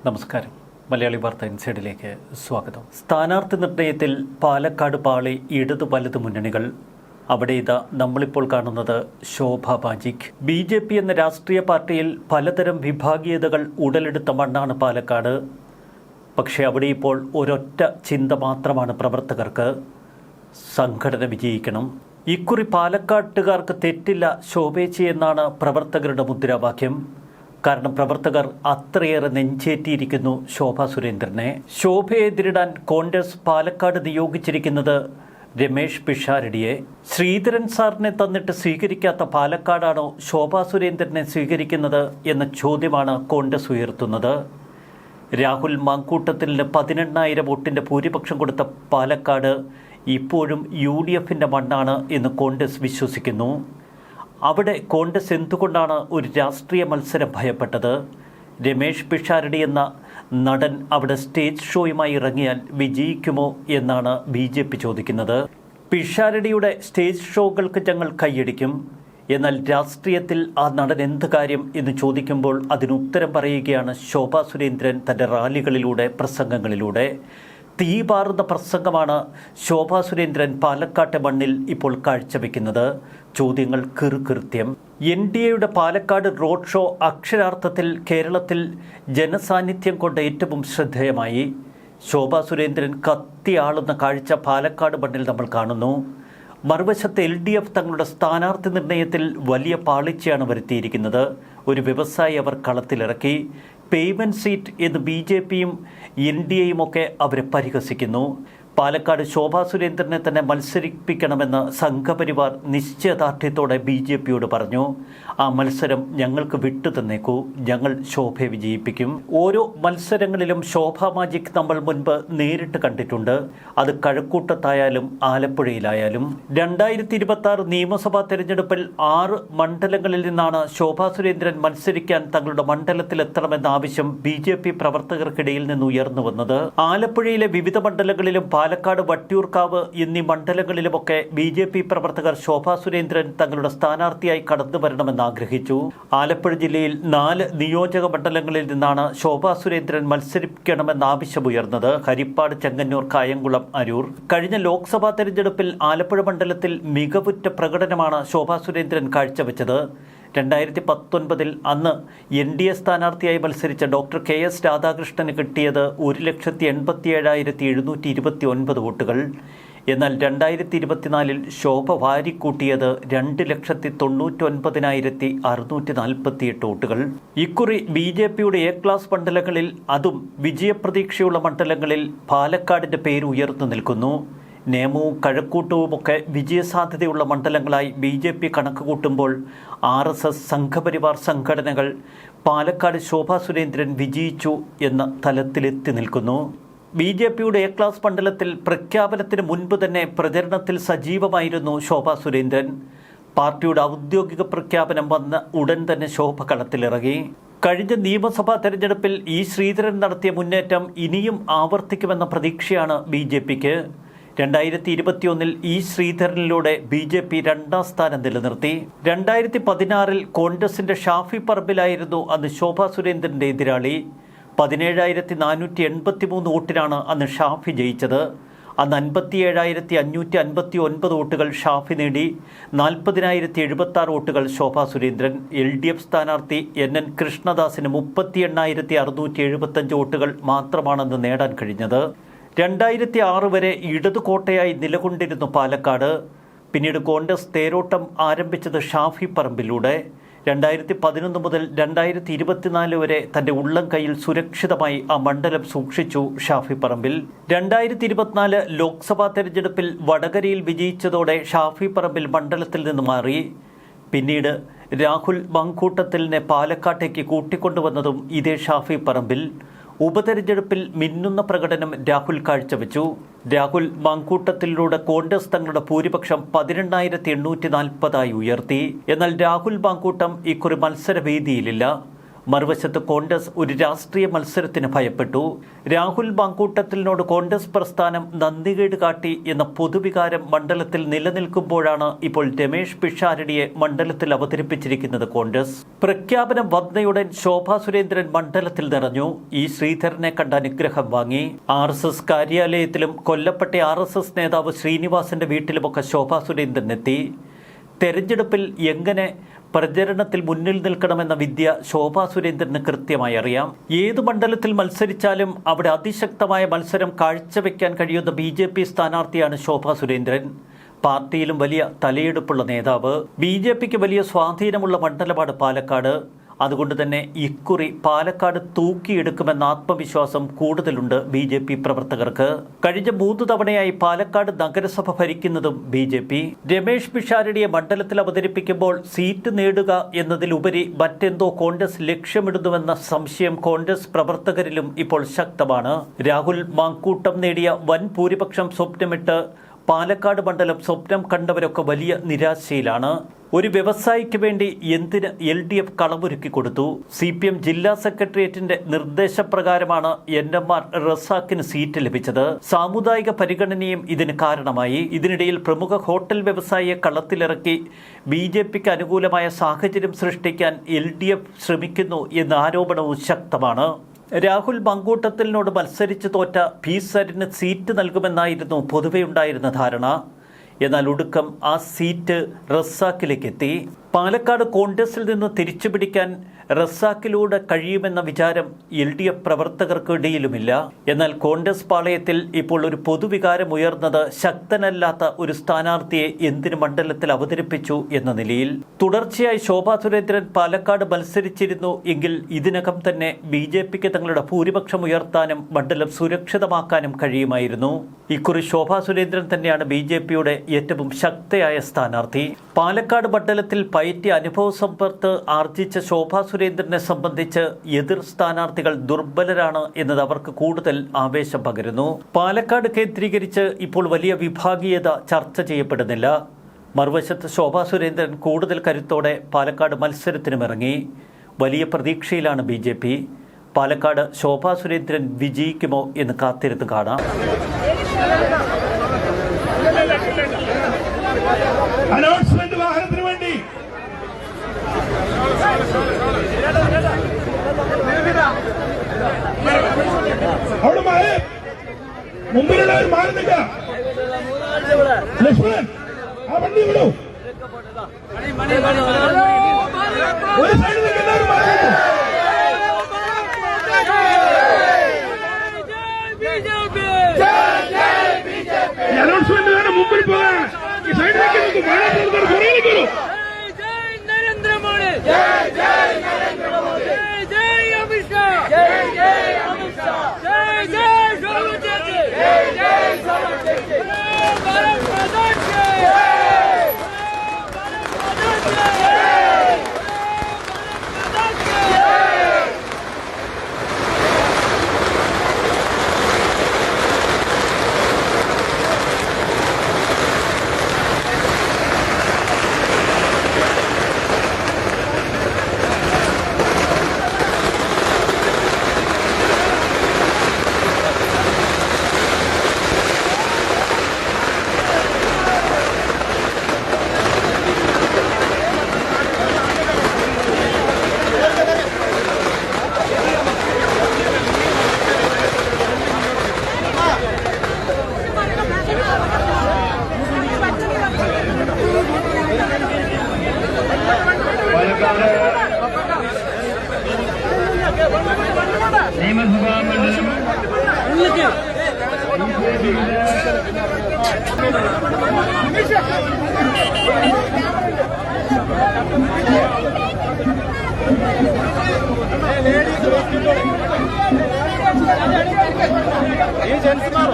നമസ്കാരം. മലയാളി വാർത്ത ഇൻസൈഡിലേക്ക് സ്വാഗതം. സ്ഥാനാർത്ഥി നിർണയത്തിൽ പാലക്കാട് പാളി ഇടതു വലതു മുന്നണികൾ. അവിടെ ഇതാ നമ്മളിപ്പോൾ കാണുന്നത് ശോഭ മാജിക്. BJP എന്ന രാഷ്ട്രീയ പാർട്ടിയിൽ പലതരം വിഭാഗീയതകൾ ഉടലെടുത്ത മണ്ണാണ് പാലക്കാട്. പക്ഷേ അവിടെ ഇപ്പോൾ ഒരൊറ്റ ചിന്ത മാത്രമാണ് പ്രവർത്തകർക്ക്: സംഘടന വിജയിക്കണം. ഇക്കുറി പാലക്കാട്ടുകാർക്ക് തെറ്റില്ല ശോഭേച്ചി എന്നാണ് പ്രവർത്തകരുടെ മുദ്രാവാക്യം. കാരണം പ്രവർത്തകർ അത്രയേറെ നെഞ്ചേറ്റിയിരിക്കുന്നു ശോഭാ സുരേന്ദ്രനെ. ശോഭയെ എതിരിടാൻ കോൺഗ്രസ് പാലക്കാട് നിയോഗിച്ചിരിക്കുന്നത് രമേഷ് പിഷാരടിയെ. ശ്രീധരൻ സാറിനെ തന്നിട്ട് സ്വീകരിക്കാത്ത പാലക്കാടാണോ ശോഭാ സുരേന്ദ്രനെ സ്വീകരിക്കുന്നത് എന്ന ചോദ്യമാണ് കോൺഗ്രസ് ഉയർത്തുന്നത്. രാഹുൽ മാങ്കൂട്ടത്തിന് 18,000 വോട്ടിൻ്റെ ഭൂരിപക്ഷം കൊടുത്ത പാലക്കാട് ഇപ്പോഴും UDFിൻ്റെ മണ്ണാണ് എന്ന് കോൺഗ്രസ് വിശ്വസിക്കുന്നു. അവിടെ കോൺഗ്രസ് എന്തുകൊണ്ടാണ് ഒരു രാഷ്ട്രീയ മത്സരം ഭയപ്പെട്ടത്? രമേഷ് പിഷാരടി എന്ന നടൻ അവിടെ സ്റ്റേജ് ഷോയുമായി ഇറങ്ങിയാൽ വിജയിക്കുമോ എന്നാണ് BJP ചോദിക്കുന്നത്. പിഷാരടിയുടെ സ്റ്റേജ് ഷോകൾക്ക് ഞങ്ങൾ കൈയടിക്കും, എന്നാൽ രാഷ്ട്രീയത്തിൽ ആ നടൻ എന്ത് കാര്യം എന്ന് ചോദിക്കുമ്പോൾ അതിനുത്തരം പറയുകയാണ് ശോഭാ സുരേന്ദ്രൻ തൻ്റെ റാലികളിലൂടെ, പ്രസംഗങ്ങളിലൂടെ. തീപാറുന്ന പ്രസംഗമാണ് ശോഭാ സുരേന്ദ്രൻ പാലക്കാട്ടെ മണ്ണിൽ ഇപ്പോൾ കാഴ്ചവെക്കുന്നത്. ചോദ്യങ്ങൾ കൃത്യം. NDAയുടെ പാലക്കാട് റോഡ് ഷോ അക്ഷരാർത്ഥത്തിൽ കേരളത്തിൽ ജനസാന്നിധ്യം കൊണ്ട് ഏറ്റവും ശ്രദ്ധേയമായി. ശോഭാ സുരേന്ദ്രൻ കത്തിയാളുന്ന കാഴ്ച പാലക്കാട് മണ്ണിൽ നമ്മൾ കാണുന്നു. മറുവശത്ത് LDF തങ്ങളുടെ സ്ഥാനാർത്ഥി നിർണയത്തിൽ വലിയ പാളിച്ചയാണ് വരുത്തിയിരിക്കുന്നത്. ഒരു വ്യവസായി അവർ കളത്തിലിറക്കി. പേയ്മെൻറ്റ് സീറ്റ് എന്ന് BJPയും NDAയും ഒക്കെ അവരെ പരിഹസിക്കുന്നു. പാലക്കാട് ശോഭാ സുരേന്ദ്രനെ തന്നെ മത്സരിപ്പിക്കണമെന്ന് സംഘപരിവാർ നിശ്ചയദാർഢ്യത്തോടെ BJPയോട് പറഞ്ഞു. ആ മത്സരം ഞങ്ങൾക്ക് വിട്ടു തന്നേക്കൂ, ഞങ്ങൾ ശോഭയെ വിജയിപ്പിക്കും. ഓരോ മത്സരങ്ങളിലും ശോഭാ മാജിക് നമ്മൾ മുൻപ് നേരിട്ട് കണ്ടിട്ടുണ്ട്. അത് കഴക്കൂട്ടത്തായാലും ആലപ്പുഴയിലായാലും. 2026 നിയമസഭാ തെരഞ്ഞെടുപ്പിൽ 6 മണ്ഡലങ്ങളിൽ നിന്നാണ് ശോഭാ സുരേന്ദ്രൻ മത്സരിക്കാൻ തങ്ങളുടെ മണ്ഡലത്തിലെത്തണമെന്ന ആവശ്യം BJP പ്രവർത്തകർക്കിടയിൽ നിന്ന് ഉയർന്നു വന്നത്. ആലപ്പുഴയിലെ വിവിധ മണ്ഡലങ്ങളിലും പാലക്കാട് വട്ടിയൂർക്കാവ് എന്നീ മണ്ഡലങ്ങളിലുമൊക്കെ BJP പ്രവർത്തകർ ശോഭാ സുരേന്ദ്രൻ തങ്ങളുടെ സ്ഥാനാർത്ഥിയായി കടന്നു വരണമെന്ന് ആഗ്രഹിച്ചു. ആലപ്പുഴ ജില്ലയിൽ 4 നിയോജക മണ്ഡലങ്ങളിൽ നിന്നാണ് ശോഭാ സുരേന്ദ്രൻ മത്സരിക്കണമെന്ന ആവശ്യമുയർന്നത്. ഹരിപ്പാട്, ചെങ്ങന്നൂർ, കായംകുളം, അരൂർ. കഴിഞ്ഞ ലോക്സഭാ തെരഞ്ഞെടുപ്പിൽ ആലപ്പുഴ മണ്ഡലത്തിൽ മികവുറ്റ പ്രകടനമാണ് ശോഭാ സുരേന്ദ്രൻ കാഴ്ചവെച്ചത്. 2019 അന്ന് NDA സ്ഥാനാർത്ഥിയായി മത്സരിച്ച ഡോക്ടർ KS രാധാകൃഷ്ണന് കിട്ടിയത് 1,87,729 വോട്ടുകൾ. എന്നാൽ 2024 ശോഭ വാരിക്കൂട്ടിയത് 2,99,648 വോട്ടുകൾ. ഇക്കുറി BJPയുടെ A ക്ലാസ് മണ്ഡലങ്ങളിൽ, അതും വിജയപ്രതീക്ഷയുള്ള മണ്ഡലങ്ങളിൽ പാലക്കാടിൻ്റെ പേര് ഉയർന്നു നിൽക്കുന്നു. നേമവും കഴക്കൂട്ടവുമൊക്കെ വിജയസാധ്യതയുള്ള മണ്ഡലങ്ങളായി BJP കണക്ക് കൂട്ടുമ്പോൾ RSS, സംഘപരിവാർ സംഘടനകൾ പാലക്കാട് ശോഭാ സുരേന്ദ്രൻ വിജയിച്ചു എന്ന തലത്തിലെത്തി നിൽക്കുന്നു. BJPയുടെ A ക്ലാസ് മണ്ഡലത്തിൽ പ്രഖ്യാപനത്തിന് മുൻപ് തന്നെ പ്രചരണത്തിൽ സജീവമായിരുന്നു ശോഭാ സുരേന്ദ്രൻ. പാർട്ടിയുടെ ഔദ്യോഗിക പ്രഖ്യാപനം വന്ന ഉടൻ തന്നെ ശോഭ കളത്തിലിറങ്ങി. കഴിഞ്ഞ നിയമസഭാ തെരഞ്ഞെടുപ്പിൽ ശ്രീധരൻ നടത്തിയ മുന്നേറ്റം ഇനിയും ആവർത്തിക്കുമെന്ന പ്രതീക്ഷയാണ് BJPക്ക്. 2021 ശ്രീധരനിലൂടെ BJP 2ാം സ്ഥാനം നിലനിർത്തി. 2016 കോൺഗ്രസിന്റെ ഷാഫി പറമ്പിലായിരുന്നു അന്ന് ശോഭാ സുരേന്ദ്രന്റെ എതിരാളി. 17,483 വോട്ടിനാണ് അന്ന് ഷാഫി ജയിച്ചത്. അന്ന് 57,559 വോട്ടുകൾ ഷാഫി നേടി. 40,076 വോട്ടുകൾ ശോഭാ സുരേന്ദ്രൻ. LDF സ്ഥാനാർത്ഥി NN കൃഷ്ണദാസിന് 38,675 വോട്ടുകൾ മാത്രമാണെന്ന് നേടാൻ കഴിഞ്ഞത്. 2006 വരെ ഇടതു കോട്ടയായി നിലകൊണ്ടിരുന്നു പാലക്കാട്. പിന്നീട് കോൺഗ്രസ് തേരോട്ടം ആരംഭിച്ചത് ഷാഫി പറമ്പിലൂടെ. 2011 മുതൽ 2024 വരെ തൻ്റെ ഉള്ളം കൈയിൽ സുരക്ഷിതമായി ആ മണ്ഡലം സൂക്ഷിച്ചു ഷാഫി പറമ്പിൽ. 2024 ലോക്സഭാ തെരഞ്ഞെടുപ്പിൽ വടകരയിൽ വിജയിച്ചതോടെ ഷാഫി പറമ്പിൽ മണ്ഡലത്തിൽ നിന്ന് മാറി. പിന്നീട് രാഹുൽ മാങ്കൂട്ടത്തിലിനെ പാലക്കാട്ടേക്ക് കൂട്ടിക്കൊണ്ടുവന്നതും ഇതേ ഷാഫി പറമ്പിൽ. ഉപതെരഞ്ഞെടുപ്പിൽ മിന്നുന്ന പ്രകടനം രാഹുൽ കാഴ്ചവെച്ചു. രാഹുൽ മാങ്കൂട്ടത്തിലൂടെ കോൺഗ്രസ് തങ്ങളുടെ ഭൂരിപക്ഷം 18,840 ഉയർത്തി. എന്നാൽ രാഹുൽ മാങ്കൂട്ടം ഇക്കുറി മത്സരവേദിയിലില്ല. മറുവശത്ത് കോൺഗ്രസ് ഒരു രാഷ്ട്രീയ മത്സരത്തിന് ഭയപ്പെട്ടു. രാഹുൽ മാങ്കൂട്ടത്തിലിനോട് കോൺഗ്രസ് പ്രസ്ഥാനം നന്ദികേട് കാട്ടി എന്ന പൊതുവികാരം മണ്ഡലത്തിൽ നിലനിൽക്കുമ്പോഴാണ് ഇപ്പോൾ രമേശ് പിഷാരടിയെ മണ്ഡലത്തിൽ അവതരിപ്പിച്ചിരിക്കുന്നത് കോൺഗ്രസ്. പ്രഖ്യാപനം വന്നയുടൻ ശോഭാ സുരേന്ദ്രൻ മണ്ഡലത്തിൽ നിറഞ്ഞു. ഈ ശ്രീധരനെ കണ്ട അനുഗ്രഹം വാങ്ങി. RSS കാര്യാലയത്തിലും കൊല്ലപ്പെട്ട RSS നേതാവ് ശ്രീനിവാസന്റെ വീട്ടിലുമൊക്കെ ശോഭാ സുരേന്ദ്രൻ എത്തി. തെരഞ്ഞെടുപ്പിൽ എങ്ങനെ പ്രചരണത്തിൽ മുന്നിൽ നിൽക്കണമെന്ന വിദ്യ ശോഭാ സുരേന്ദ്രന് കൃത്യമായി അറിയാം. ഏത് മണ്ഡലത്തിൽ മത്സരിച്ചാലും അവിടെ അതിശക്തമായ മത്സരം കാഴ്ചവെക്കാൻ കഴിയുന്ന BJP സ്ഥാനാർത്ഥിയാണ് ശോഭാ സുരേന്ദ്രൻ. പാർട്ടിയിലും വലിയ തലയെടുപ്പുള്ള നേതാവ്. BJPക്ക് വലിയ സ്വാധീനമുള്ള മണ്ഡലമാണ് പാലക്കാട്. അതുകൊണ്ട് തന്നെ ഇക്കുറി പാലക്കാട് തൂക്കിയെടുക്കുമെന്ന ആത്മവിശ്വാസം കൂടുതലുണ്ട് BJP പ്രവർത്തകർക്ക്. കഴിഞ്ഞ 3 തവണയായി പാലക്കാട് നഗരസഭ ഭരിക്കുന്നതും BJP. രമേശ് പിഷാരടിയെ മണ്ഡലത്തിൽ അവതരിപ്പിക്കുമ്പോൾ സീറ്റ് നേടുക എന്നതിലുപരി മറ്റെന്തോ കോൺഗ്രസ് ലക്ഷ്യമിടുന്നുവെന്ന സംശയം കോൺഗ്രസ് പ്രവർത്തകരിലും ഇപ്പോൾ ശക്തമാണ്. രാഹുൽ മാങ്കൂട്ടം നേടിയ വൻ ഭൂരിപക്ഷം സ്വപ്നമിട്ട് പാലക്കാട് മണ്ഡലം സ്വപ്നം കണ്ടവരൊക്കെ വലിയ നിരാശയിലാണ്. ഒരു വ്യവസായിക്ക് വേണ്ടി എന്തിന് LDF കളമൊരുക്കി കൊടുത്തു? CPM ജില്ലാ സെക്രട്ടേറിയറ്റിന്റെ നിർദ്ദേശപ്രകാരമാണ് NMR റസാക്കിന് സീറ്റ് ലഭിച്ചത്. സാമുദായിക പരിഗണനയും ഇതിന് കാരണമായി. ഇതിനിടയിൽ പ്രമുഖ ഹോട്ടൽ വ്യവസായിയെ കളത്തിലിറക്കി BJPക്ക് അനുകൂലമായ സാഹചര്യം സൃഷ്ടിക്കാൻ LDF ശ്രമിക്കുന്നു എന്ന ആരോപണവും ശക്തമാണ്. രാഹുൽ മാങ്കൂട്ടത്തിലിനോട് മത്സരിച്ച് തോറ്റ P. സരിന് സീറ്റ് നൽകുമെന്നായിരുന്നു പൊതുവെയുണ്ടായിരുന്ന ധാരണ. എന്നാൽ ഒടുക്കം ആ സീറ്റ് റസാക്കിലേക്ക് എത്തി. പാലക്കാട് കോൺഗ്രസിൽ നിന്ന് തിരിച്ചുപിടിക്കാൻ റസാക്കിലൂടെ കഴിയുമെന്ന വിചാരം LDF പ്രവർത്തകർക്കിടയിലുമില്ല. എന്നാൽ കോൺഗ്രസ് പാളയത്തിൽ ഇപ്പോൾ ഒരു പൊതുവികാരം ഉയർന്നത് ശക്തനല്ലാത്ത ഒരു സ്ഥാനാർത്ഥിയെ എന്തിന് മണ്ഡലത്തിൽ അവതരിപ്പിച്ചു എന്ന നിലയിൽ. തുടർച്ചയായി ശോഭാ സുരേന്ദ്രൻ പാലക്കാട് മത്സരിച്ചിരുന്നു എങ്കിൽ ഇതിനകം തന്നെ BJPക്ക് തങ്ങളുടെ ഭൂരിപക്ഷം ഉയർത്താനും മണ്ഡലം സുരക്ഷിതമാക്കാനും കഴിയുമായിരുന്നു. ഇക്കുറി ശോഭാ സുരേന്ദ്രൻ തന്നെയാണ് BJPയുടെ ഏറ്റവും ശക്തയായ സ്ഥാനാർത്ഥി. പാലക്കാട് മണ്ഡലത്തിൽ പയറ്റിയ അനുഭവ സമ്പത്ത് ആർജിച്ച ശോഭാ സുരേന്ദ്രനെ സംബന്ധിച്ച് എതിർ സ്ഥാനാർത്ഥികൾ ദുർബലരാണ് എന്നത് അവർക്ക് കൂടുതൽ ആവേശം പകരുന്നു. പാലക്കാട് കേന്ദ്രീകരിച്ച് ഇപ്പോൾ വലിയ വിഭാഗീയത ചർച്ച ചെയ്യപ്പെടുന്നില്ല. മറുവശത്ത് ശോഭാ സുരേന്ദ്രൻ കൂടുതൽ കരുത്തോടെ പാലക്കാട് മത്സരത്തിനുമിറങ്ങി. വലിയ പ്രതീക്ഷയിലാണ് BJP. പാലക്കാട് ശോഭാ സുരേന്ദ്രൻ വിജയിക്കുമോ എന്ന് കാത്തിരുന്ന് കാണാം. അനൗൺസ്മെന്റ് വാഹനത്തിന് വേണ്ടി അവിടെ മാറി മുമ്പിലുള്ളവർ മാറി നിൽക്കുക. ലക്ഷ്മണൻ ആ വണ്ടി വിടൂ. ഒരു സൈഡിൽ നിൽക്കുന്നവർ മാറി അനൗൺസ്മെന്റ് വേണം. മുമ്പിൽ പോകാൻ ഈ സൈഡിലേക്ക് പുറകിലേക്ക് വരും. नरेंद्र मोदी जय जय नरेंद्र मोदी जय जय अमित शाह जय जय अमित शाह जय जय शोभा जी जय जय शोभा जी भारत माता की जय भारत माता की जय भारत माता की जय. നിയമസഭാ മണ്ഡലം ഈ ജെൻസ്മാർ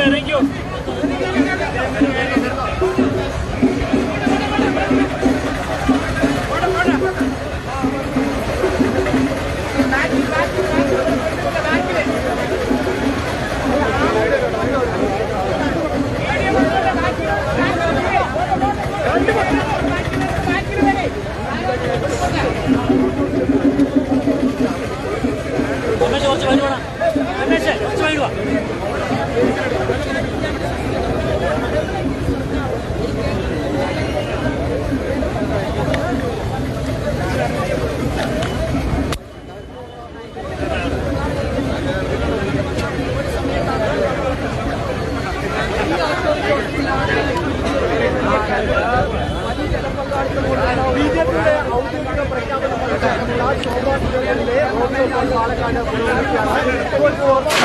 ഇറങ്ങിയോ പാലക്കാട് പുരോഗമിക്കുകയാണ്.